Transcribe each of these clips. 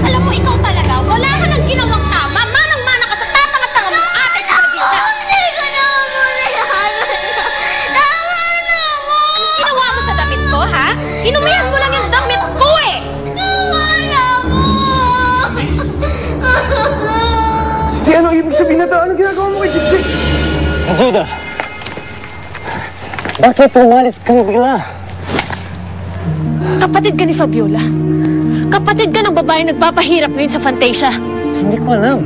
Alam mo, ikaw talaga, wala ka nang ginawang tama. Manang-mana ka sa tatanga-tanga mo, ate Grazielda. Hindi ko naman manayanan na. Tama na mo! Anong ginawa mo sa damit ko, ha? Inumihan mo lang yung damit ko, eh! Tama na mo! Hindi, ano ibig sabihin na ito? Anong ginagawa mo kay Jik-Jik? Grazielda! Bakit umalis kang bigla? Kapatid ka ni Fabiola. Kapatid ka ng babae nagpapahirap ngayon sa Fantasia. Hindi ko alam.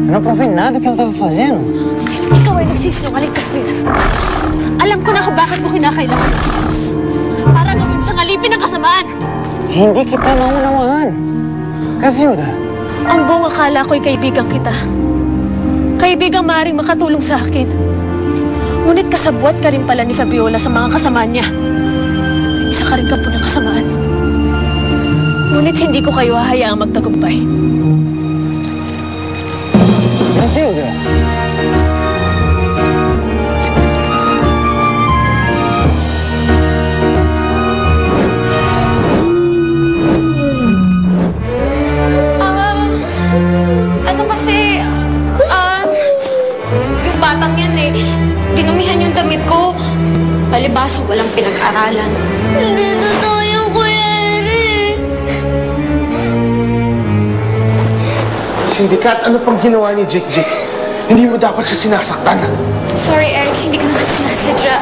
Não provei nada que ela estava fazendo. Ikaw ay nagsisinungaling, Casmir. Alam ko na kung bakit mo kinakailangan ng Diyos. Para gawin siyang alipin ng kasamaan. Hindi kita maunawaan. Grazielda. Ang buong akala ko'y kaibigan kita. Kaibigang maaaring makatulong sa akin. Ngunit kasabwat ka rin pala ni Fabiola sa mga kasamaan niya. Isa ka rin kampo ng kasamaan. Ngunit hindi ko kayo hahayaang magtagumpay. Grazielda. Ano kasi, yung batang yan eh, dinumihan yung damit ko. Palibasa, walang pinag-aralan. Hindi totoo yung Kuya Eric. Sindikat, ano pang ginawa ni Jik-Jik? Hindi mo dapat siya sinasaktan. Sorry, Eric, hindi ko naman sinasadya.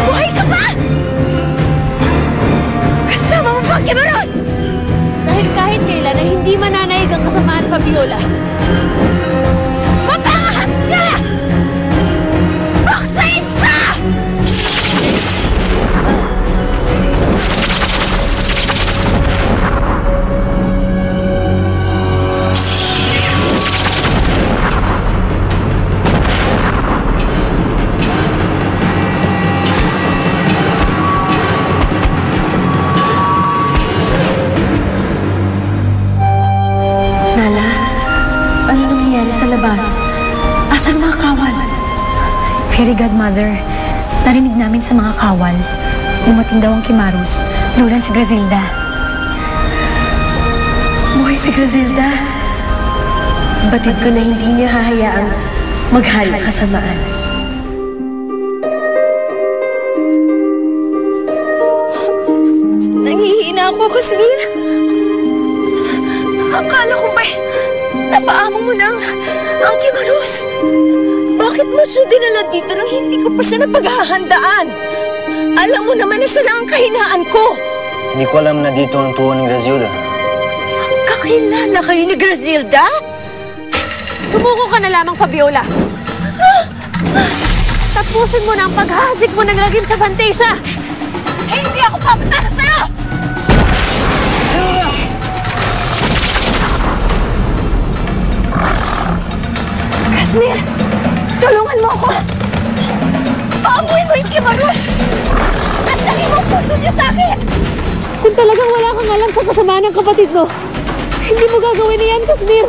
Buhay ka pa! Kasama mo pa, Kimaros! Dahil kahit kailan ay hindi mananaig ang kasamaan, Fabiola. Mapangahat ka! Baksain ka! Nala, ano nangyayari sa labas? Asan mga kawal? Fairy Godmother, narinig namin sa mga kawal. Dumating daw ang Kimaros, lulan si Grazielda. Buhay si Grazielda. Batid ko na hindi niya hahayaang maghari ang kasamaan. Nangihina ako, Casmir. Akala ko ba'y napaamo mo na ang Kimaros? Bakit mo siya dinala dito nang hindi ko pa siya napaghahandaan? Alam mo naman na siya lang ang kahinaan ko. Hindi ko alam na dito ang tuwa ni Grazielda. Kakilala kayo ni Grazielda? Sumuko ka na lamang, Fabiola. Tapusin mo na ang paghahasik mo ng lagim sa Fantasia. Hindi ako papatalo sa'yo! Casmir, tulungan mo ako! Paamuin mo yung Kimaros! At dali mo ang puso niya sa akin! Kung talagang wala kang alam sa kasamaan ng kapatid mo, hindi mo gagawin na yan, Casmir!